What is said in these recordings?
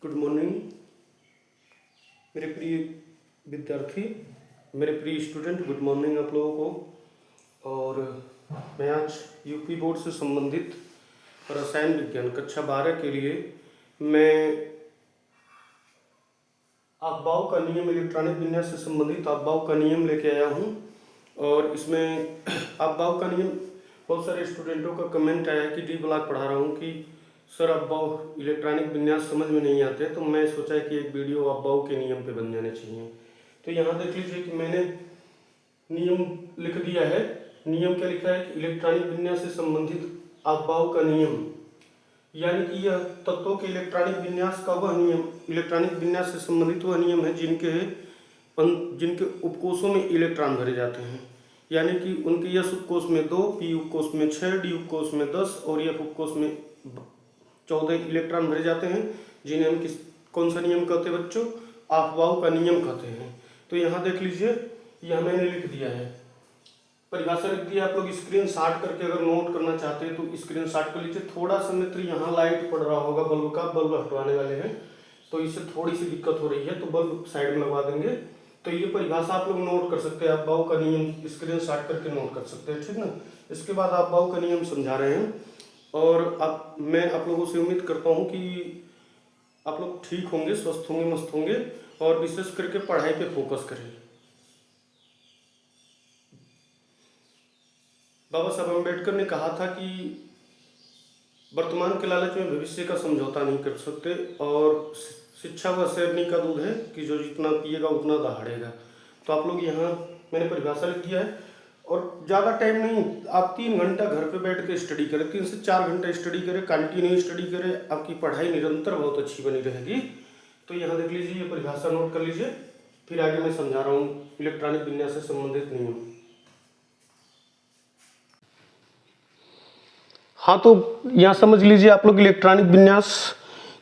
Good morning मेरे प्रिय विद्यार्थी, मेरे प्रिय स्टूडेंट। गुड मॉर्निंग आप लोगों को। और मैं आज यूपी बोर्ड से संबंधित रसायन विज्ञान कक्षा 12 के लिए मैं अफबाव का नियम, इलेक्ट्रॉनिक विन्यास से संबंधित अफबाव का नियम लेके आया हूँ। और इसमें अफबाव का नियम, बहुत सारे स्टूडेंटों का कमेंट आया कि डी ब्लॉक पढ़ा रहा हूँ कि सर अफबाव इलेक्ट्रॉनिक विन्यास समझ में नहीं आते, तो मैं सोचा कि एक वीडियो अफबाव के नियम पे बन जाने चाहिए। तो यहाँ देख लीजिए कि मैंने नियम लिख दिया है। नियम क्या लिखा है कि इलेक्ट्रॉनिक विन्यास से संबंधित अफबाव का नियम, यानी कि यह तत्वों के इलेक्ट्रॉनिक विन्यास का वह नियम, इलेक्ट्रॉनिक विन्यास से संबंधित वह नियम है जिनके उपकोषों में इलेक्ट्रॉन भरे जाते हैं। यानी कि उनके यस उपकोष में 2, पी उपकोष में 6, डी उपकोष में 10 और एफ उपकोष में 14 इलेक्ट्रॉन भरे जाते हैं, जिन्हें हम कौन सा नियम कहते हैं बच्चों? अफबाव का नियम कहते हैं। तो यहाँ देख लीजिए, यह मैंने लिख दिया है, परिभाषा लिख दिया। आप लोग स्क्रीन शॉट करके अगर नोट करना चाहते हैं तो स्क्रीन शॉट कर लीजिए। थोड़ा सा मित्र यहाँ लाइट पड़ रहा होगा बल्ब का, बल्ब हटवाने वाले हैं तो इससे थोड़ी सी दिक्कत हो रही है, तो बल्ब साइड में लगवा देंगे। तो ये परिभाषा आप लोग नोट कर सकते हैं, अफबाव का नियम स्क्रीन शॉट करके नोट कर सकते हैं, ठीक ना। इसके बाद अफबाव का नियम समझा रहे हैं और अब मैं आप लोगों से उम्मीद करता हूँ कि आप लोग ठीक होंगे, स्वस्थ होंगे, मस्त होंगे और विशेष करके पढ़ाई पे फोकस करें। बाबा साहब अम्बेडकर ने कहा था कि वर्तमान के लालच में भविष्य का समझौता नहीं कर सकते और शिक्षा वह शेरनी का दूध है कि जो जितना पिएगा उतना दहाड़ेगा। तो आप लोग यहाँ मैंने परिभाषा लिख दिया है और ज़्यादा टाइम नहीं, आप 3 घंटा घर पे बैठ के स्टडी करें, 3 से 4 घंटा स्टडी करें, कंटिन्यू स्टडी करें, आपकी पढ़ाई निरंतर बहुत अच्छी बनी रहेगी। तो यहाँ देख लीजिए, ये परिभाषा नोट कर लीजिए, फिर आगे मैं समझा रहा हूँ इलेक्ट्रॉनिक विन्यास से संबंधित नियम। हाँ, तो यहाँ समझ लीजिए आप लोग इलेक्ट्रॉनिक विन्यास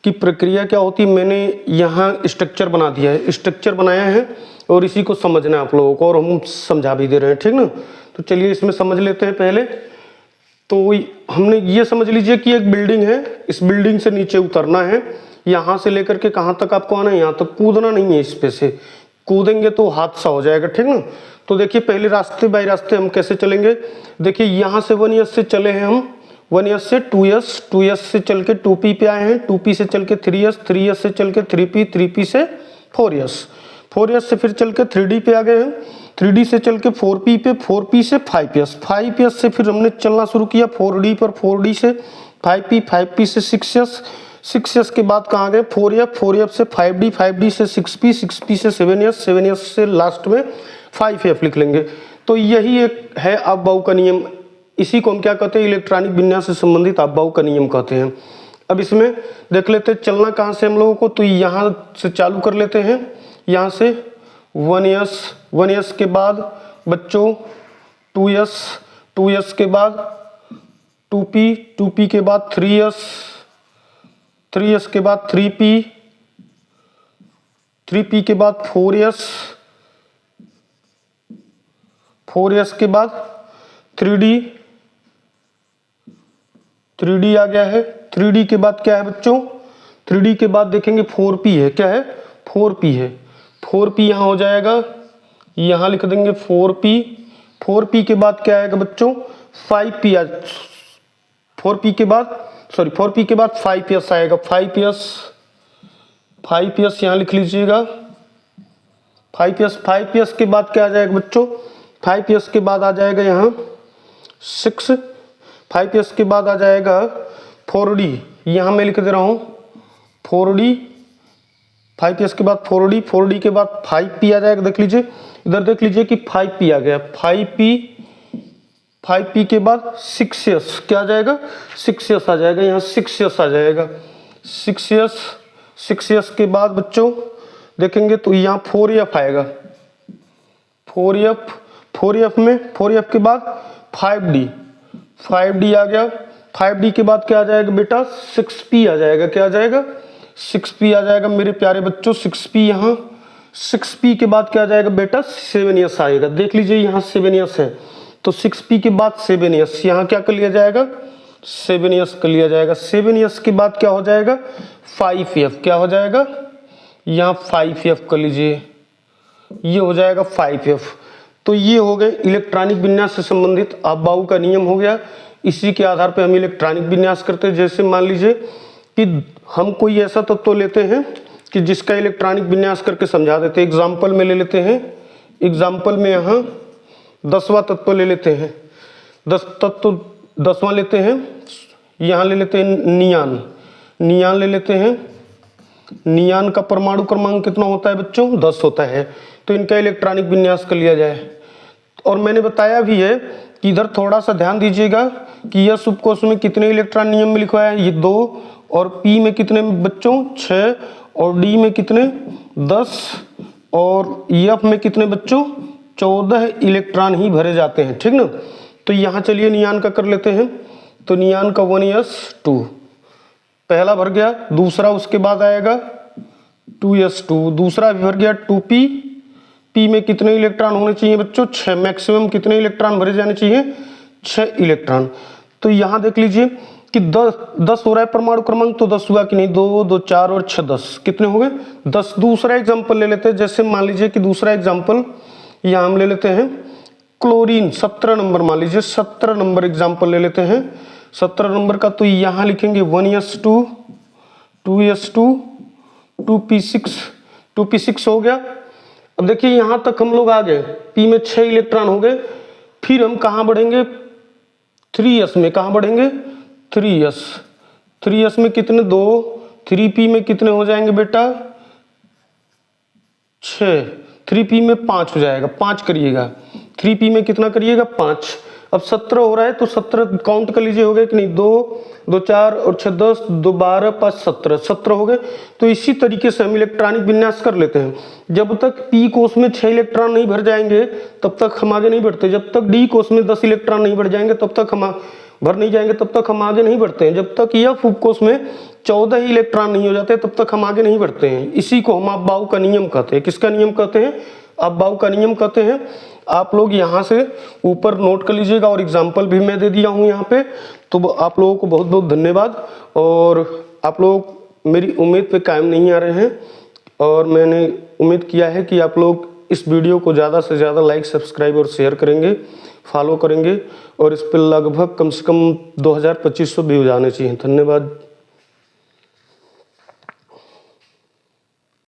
की प्रक्रिया क्या होती है। मैंने यहाँ स्ट्रक्चर बना दिया है, स्ट्रक्चर बनाया है और इसी को समझना है आप लोगों को और हम समझा भी दे रहे हैं, ठीक ना। तो चलिए इसमें समझ लेते हैं। पहले तो हमने ये समझ लीजिए कि एक बिल्डिंग है, इस बिल्डिंग से नीचे उतरना है, यहाँ से लेकर के कहाँ तक आपको आना है, यहाँ तक कूदना नहीं है। इस पे से कूदेंगे तो हादसा हो जाएगा, ठीक ना। तो देखिए पहले रास्ते बाई रास्ते हम कैसे चलेंगे। देखिए यहाँ से 1 ईयर से चले हैं हम, 1 ईयर से 2 ईयर्स, 2 ईयर्स से चल के 2P पे आए हैं, 2P से चल के 3 ईयर्स, 3 ईयर्स से चल के 3P, 3P से 4 ईयर्स, 4 ईयर्स से फिर चल के 3D पे आ गए हैं, 3D से चल के 4P पे, 4P से 5 ईयर्स, 5 ईयर्स से फिर हमने चलना शुरू किया 4D पर, 4D से 5P, 5P से 6 ईयर्स, 6 ईयर्स के बाद कहाँ गए 4F, 4F से 5D, 5D से 6P, 6P से 7 ईयर्स, 7 ईयर्स से लास्ट में 5F लिख लेंगे। तो यही एक है अफबाव का नियम। इसी को हम क्या कहते हैं? इलेक्ट्रॉनिक विन्यास से संबंधित अफबाव का नियम कहते हैं। अब इसमें देख लेते हैं चलना कहाँ से हम लोगों को। तो यहाँ से चालू कर लेते हैं, यहाँ से 1 ईयर्स के बाद बच्चों 2 ईयर्स, 2 ईयर्स के बाद 2P, 2P के बाद 3 ईयर्स, 3 ईयर्स के बाद 3P, 3P के बाद 4 ईयर्स, 4 ईयर्स के बाद 3D, 3D आ गया है। 3D के बाद क्या है बच्चों? 3D के बाद देखेंगे 4P है। क्या है? 4P है। 4P यहाँ हो जाएगा, यहाँ लिख देंगे 4P। 4P के बाद क्या आएगा बच्चों? 5P। 4P के बाद 5 ईयर्स आएगा, 5 ईयर्स, 5 ईयर्स यहाँ लिख लीजिएगा, 5 ईयर्स। 5 ईयर्स के बाद क्या आ जाएगा बच्चों? 5 ईयर्स के बाद आ जाएगा यहाँ 6। 5 ईयर्स के बाद आ जाएगा 4D, यहाँ मैं लिख दे रहा हूँ 4D। 5 ईयर्स के बाद 4D, 4D के बाद 5P आ जाएगा। देख लीजिए इधर, देख लीजिए कि 5P आ गया, 5P। 5P के बाद 6 ईयर्स, क्या आ जाएगा? 6 ईयर्स आ जाएगा, यहाँ 6 ईयर्स आ जाएगा, 6 ईयर्स। 6 ईयर्स के बाद बच्चों देखेंगे तो यहाँ 4F आएगा, 4F। 4F में 4F के बाद 5D, 5D आ गया। 5D के बाद क्या आ जाएगा बेटा? 6P आ जाएगा। क्या आ जाएगा? 6P आ जाएगा मेरे प्यारे बच्चों, 6P यहाँ। 6P के बाद क्या आ जाएगा बेटा? 7 ईयर्स आएगा। देख लीजिए यहाँ 7 ईयर्स है, तो 6P के बाद 7 ईयर्स, यहाँ क्या कर लिया जाएगा? 7s कर लिया जाएगा। 7s के बाद क्या हो जाएगा 5f, क्या हो जाएगा यहाँ 5f कर लीजिए, ये हो जाएगा 5f। तो ये हो गए इलेक्ट्रॉनिक विन्यास से संबंधित अफबाउ का नियम हो गया। इसी के आधार पर हम इलेक्ट्रॉनिक विन्यास करते हैं। जैसे मान लीजिए कि हम कोई ऐसा तत्व लेते हैं कि जिसका इलेक्ट्रॉनिक विन्यास करके समझा देते हैं। एग्जाम्पल में ले लेते हैं, एग्जाम्पल में यहाँ 10वां तत्व ले लेते हैं, 10वां लेते हैं, यहाँ ले लेते हैं नियान, नियान ले लेते हैं। नियान का परमाणु क्रमांक कितना होता है बच्चों 10 होता है। तो इनका इलेक्ट्रॉनिक विन्यास कर लिया जाए। और मैंने बताया भी है कि इधर थोड़ा सा ध्यान दीजिएगा कि यह उपकोष में कितने इलेक्ट्रॉन नियम में लिखा है, ये 2, और पी में कितने बच्चों 6, और डी में कितने 10, और एफ में कितने बच्चों 14 इलेक्ट्रॉन ही भरे जाते हैं, ठीक ना। तो यहाँ चलिए नियान का कर लेते हैं। तो नियान का 1s2 पहला भर गया, दूसरा उसके बाद आएगा 2s2, दूसरा भी भर गया 2p, p में कितने इलेक्ट्रॉन होने चाहिए बच्चों 6, मैक्सिमम कितने इलेक्ट्रॉन भरे जाने चाहिए 6 इलेक्ट्रॉन। तो यहाँ देख लीजिए कि 10 हो रहा है परमाणु क्रमांक, तो 10 हुआ कि नहीं, 2, 2, 4 और 6 10, कितने हो गए 10। दूसरा एग्जाम्पल ले लेते हैं। जैसे मान लीजिए कि दूसरा एग्जाम्पल यहाँ हम ले लेते हैं क्लोरीन, 17 नंबर, मान लीजिए 17 नंबर एग्जाम्पल ले लेते हैं 17 नंबर का। तो यहाँ लिखेंगे 1s2, 2s2, 2p6, 2p6 हो गया। अब देखिए यहाँ तक हम लोग आ गए, p में 6 इलेक्ट्रॉन हो गए। फिर हम कहाँ बढ़ेंगे 3s में, कहाँ बढ़ेंगे 3s, 3s में कितने 2, 3p में कितने हो जाएंगे बेटा 6, 3p में 5 हो जाएगा, 5 करिएगा, 3p में कितना करिएगा 5। अब 17 हो रहा है तो 17 काउंट कर लीजिए, हो गए कि नहीं, 2, 2, 4 और 6 10, 2 12 5 17, 17 हो गए। तो इसी तरीके से हम इलेक्ट्रॉनिक विन्यास कर लेते हैं। जब तक p कोष में 6 इलेक्ट्रॉन नहीं भर जाएंगे तब तक हम आगे नहीं बढ़ते। जब तक d कोष में 10 इलेक्ट्रॉन नहीं भर जाएंगे तब तक हम भर नहीं जाएंगे, तब तक हम आगे नहीं बढ़ते हैं। जब तक f उपकोष में 14 ही इलेक्ट्रॉन नहीं हो जाते तब तक हम आगे नहीं बढ़ते हैं। इसी को हम अफबाउ का नियम कहते हैं। किसका नियम कहते हैं, अफबाउ का नियम कहते हैं। आप लोग यहाँ से ऊपर नोट कर लीजिएगा, और एग्जाम्पल भी मैं दे दिया हूँ यहाँ पे। तो आप लोगों को बहुत बहुत धन्यवाद। और आप लोग मेरी उम्मीद पे कायम नहीं आ रहे हैं, और मैंने उम्मीद किया है कि आप लोग इस वीडियो को ज़्यादा से ज़्यादा लाइक, सब्सक्राइब और शेयर करेंगे, फॉलो करेंगे, और इस पर लगभग कम से कम 2000-2500 व्यूज आने चाहिए। धन्यवाद।